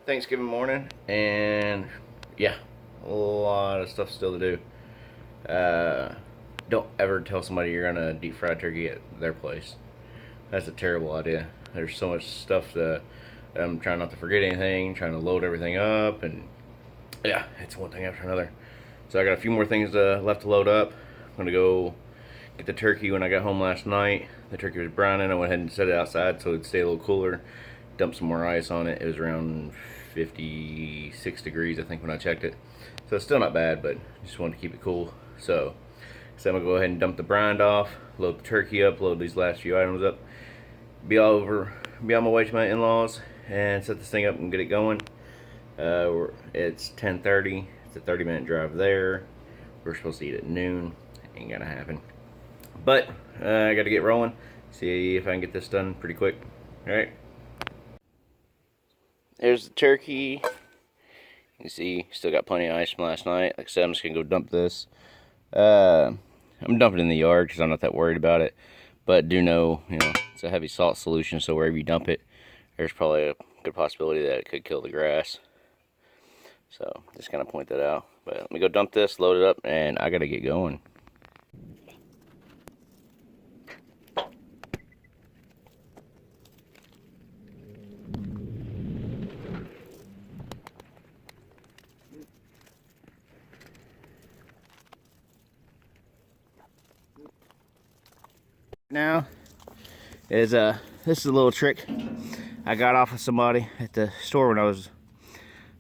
Thanksgiving morning, and yeah, a lot of stuff still to do. Don't ever tell somebody you're gonna deep fry turkey at their place. That's a terrible idea. There's so much stuff that I'm trying not to forget anything, trying to load everything up, and yeah, it's one thing after another. So I got a few more things left to load up. I'm gonna go get the turkey. When I got home last night, the turkey was browning. I went ahead and set it outside so it'd stay a little cooler. Dumped some more ice on it. It was around 56 degrees, I think, when I checked it. So it's still not bad, but just wanted to keep it cool. So I'm gonna go ahead and dump the brine off, load the turkey up, load these last few items up, be on my way to my in-laws, and set this thing up and get it going. It's 10:30. It's a 30-minute drive there. We're supposed to eat at noon. Ain't gonna happen. But I got to get rolling. See if I can get this done pretty quick. All right. There's the turkey. You can see still got plenty of ice from last night. Like I said, I'm just gonna go dump this. I'm dumping it in the yard because I'm not that worried about it. But do know, it's a heavy salt solution, so wherever you dump it, there's probably a good possibility that it could kill the grass. So just kind of point that out. But let me go dump this, load it up, and I gotta get going. Now is this is a little trick I got off of somebody at the store when I was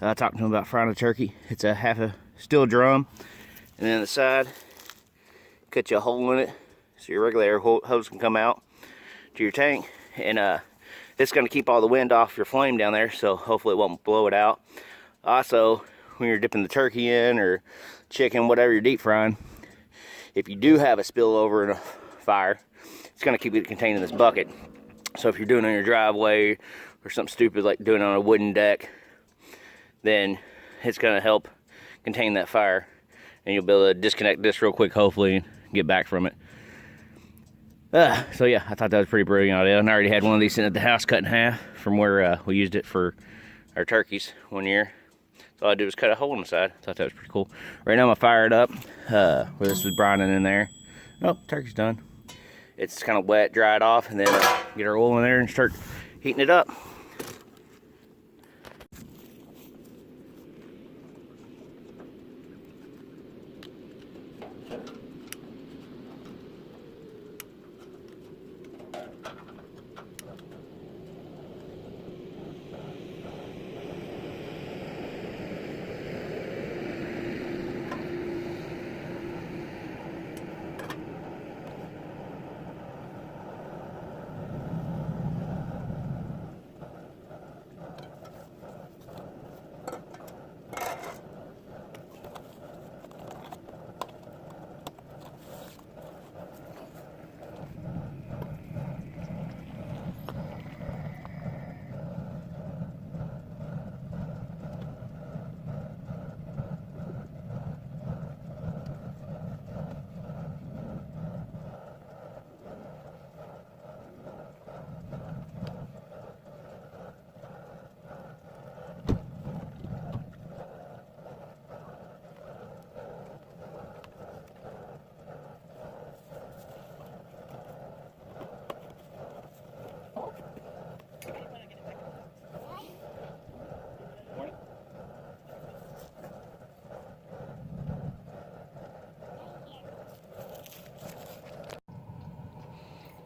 talking to him about frying a turkey. It's a half a steel drum, and then on the side cut you a hole in it so your regular air hose can come out to your tank, and it's going to keep all the wind off your flame down there, so hopefully it won't blow it out. Also, when you're dipping the turkey in or chicken, whatever you're deep frying, if you do have a spillover in a fire, it's going to keep it contained in this bucket. So if you're doing it on your driveway or something stupid like doing it on a wooden deck, then it's going to help contain that fire, and you'll be able to disconnect this real quick, hopefully, and get back from it. So yeah, I thought that was a pretty brilliant idea, and I already had one of these sitting at the house cut in half from where we used it for our turkeys one year. So all I did was cut a hole in the side. I thought that was pretty cool. Right now I'm going to fire it up where this was brining in there. Oh, turkey's done. It's kind of wet, dry it off, and then get our oil in there and start heating it up.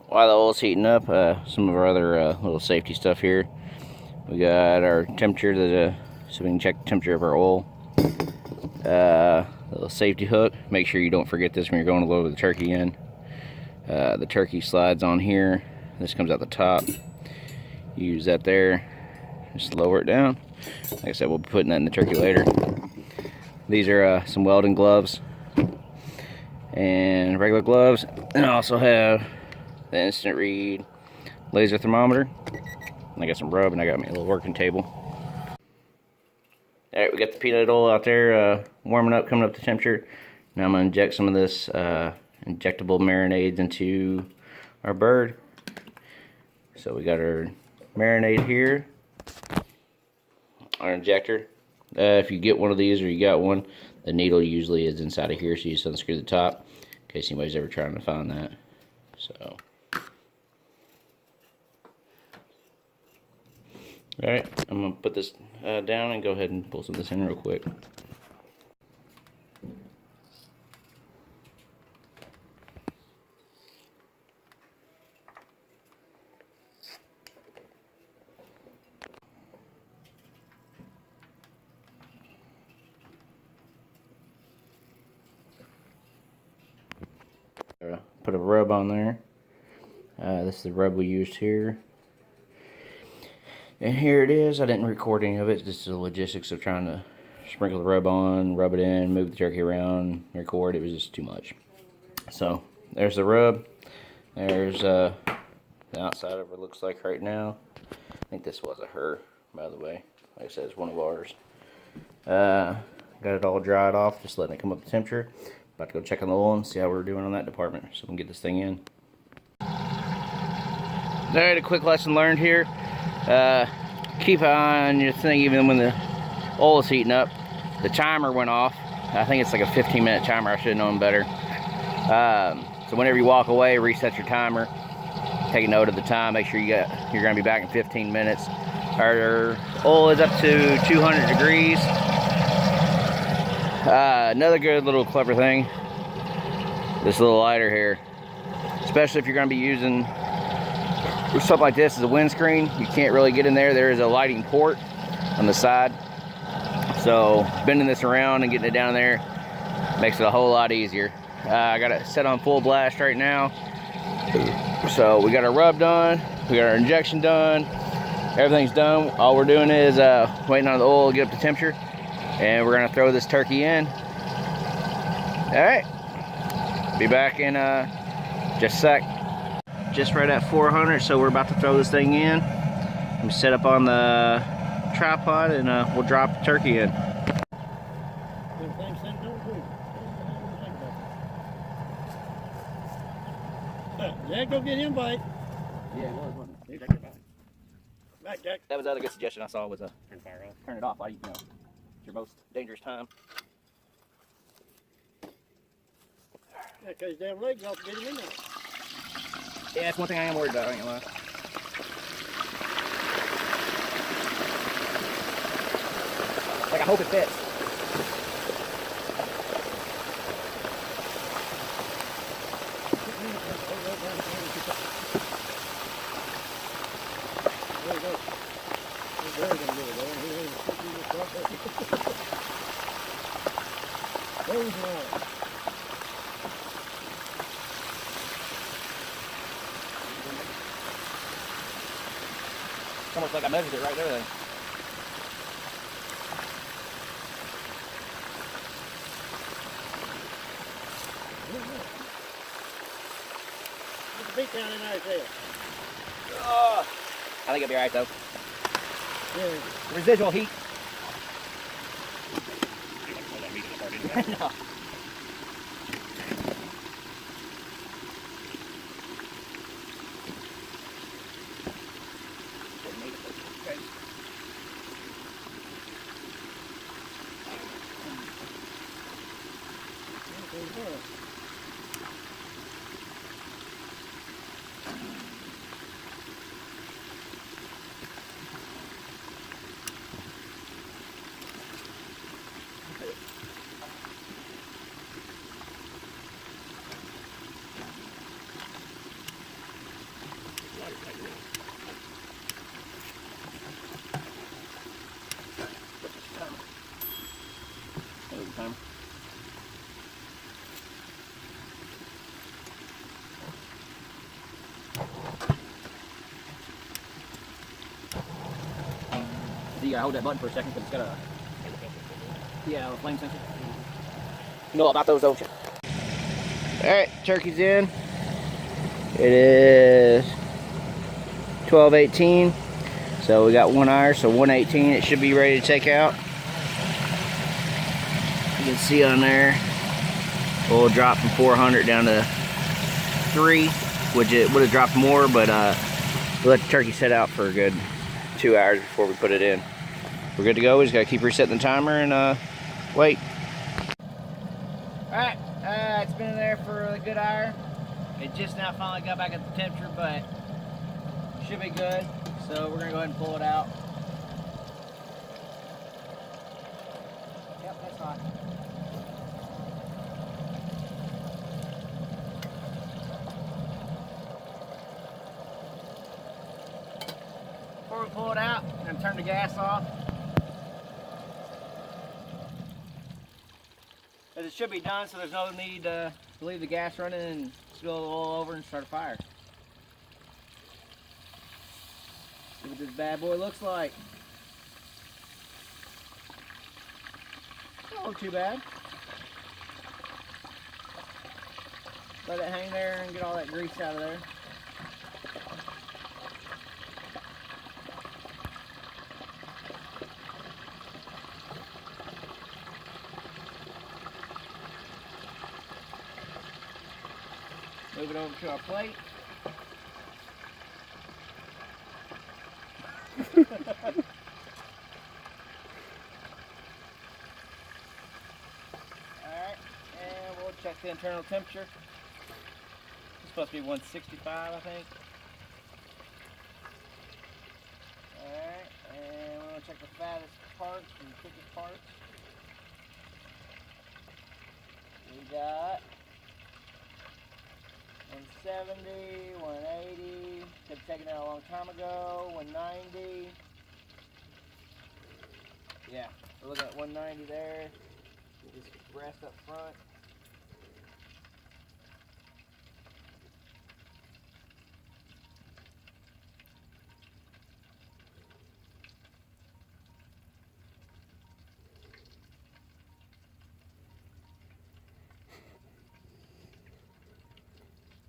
While the oil's heating up, some of our other little safety stuff here. We got our temperature, so we can check the temperature of our oil. Little safety hook. Make sure you don't forget this when you're going to load the turkey in. The turkey slides on here. This comes out the top. You use that there. Just lower it down. Like I said, we'll be putting that in the turkey later. These are some welding gloves and regular gloves. And I also have the instant read laser thermometer. And I got some rub, and I got my little working table. Alright, we got the peanut oil out there warming up, coming up to temperature. Now I'm going to inject some of this injectable marinades into our bird. So we got our marinade here. our injector. If you get one of these or you got one, the needle usually is inside of here, so you just unscrew the top in case anybody's ever trying to find that. So, alright, I'm going to put this down and go ahead and pull some of this in real quick. Put a rub on there. This is the rub we used here. And here it is. I didn't record any of it. This is the logistics of trying to sprinkle the rub on, rub it in, move the turkey around, record. It was just too much. So there's the rub. There's the outside of it looks like right now. I think this was a her, by the way. Like I said, it's one of ours. Got it all dried off, just letting it come up to temperature. About to go check on the oil and see how we're doing on that department, so we can get this thing in. Alright, a quick lesson learned here. Keep an eye on your thing even when the oil is heating up. The timer went off. I think it's like a 15-minute timer. I should have known better. So whenever you walk away, reset your timer. Take a note of the time. Make sure you're going to be back in 15 minutes. Our oil is up to 200 degrees. Another good little clever thing, this little lighter here, especially if you're going to be using something like this as a windscreen. You can't really get in there. There is a lighting port on the side, so bending this around and getting it down there makes it a whole lot easier. I got it set on full blast right now, so we got our rub done, we got our injection done, everything's done. All we're doing is waiting on the oil to get up to temperature. And we're gonna throw this turkey in. All right, be back in just a sec. Just right at 400, so we're about to throw this thing in. Let me set up on the tripod and we'll drop the turkey in. Yeah, go get him, bite. Yeah, it was, wasn't it? Back, Jack. That was the other good suggestion I saw was turn it off. You know, it's your most dangerous time. Yeah, cut his damn legs off to get him in there. Yeah, that's one thing I am worried about, I ain't gonna lie. Like, I hope it fits. There you go. He's very gonna get it there. There's one. It's almost like I measured it right there then. Put the beak down in there, tail. I think it'll be alright though. Yeah. Residual heat. No. Time. So you gotta hold that button for a second because it's got a flame sensor. You know about those, don't you? Alright, turkey's in. It is 12:18. So we got 1 hour, so 1:18 it should be ready to take out. You can see on there, oil dropped from 400 down to 3, which it would have dropped more, but we let the turkey sit out for a good 2 hours before we put it in. we're good to go. We just gotta keep resetting the timer and wait. Alright, it's been in there for a good hour. It just now finally got back at the temperature, but should be good. So we're gonna go ahead and pull it out. Yep, that's hot. Before we pull it out, I'm gonna turn the gas off. As it should be done, so there's no need to leave the gas running and spill the oil over and start a fire. See what this bad boy looks like. Don't look too bad. Let it hang there and get all that grease out of there. Move it over to our plate. Alright, and we'll check the internal temperature. It's supposed to be 165, I think. Alright, and we're going to check the fattest parts and the thickest parts. We got 170, 180, could have taken that a long time ago, 190. Yeah, we're looking at 190 there. Just rest up front.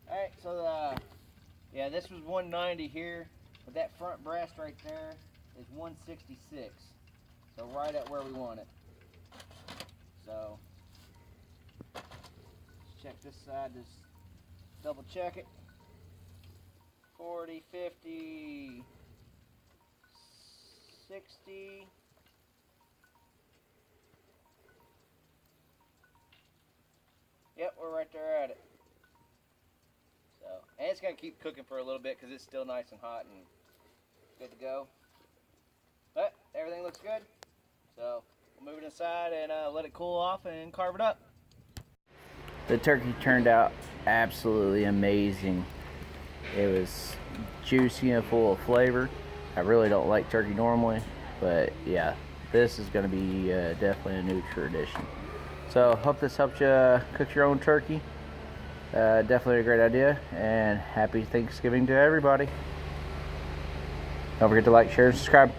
Alright, so yeah, this was 190 here, but that front breast right there is 166. So right at where we want it. So let's check this side, just double check it. 40, 50, 60. Yep, we're right there at it. So, and it's going to keep cooking for a little bit because it's still nice and hot and good to go. But everything looks good. So we'll move it inside and let it cool off and carve it up. The turkey turned out absolutely amazing. It was juicy and full of flavor. I really don't like turkey normally, but yeah, this is going to be definitely a new tradition. So hope this helped you cook your own turkey. Definitely a great idea, and happy Thanksgiving to everybody. Don't forget to like, share, and subscribe.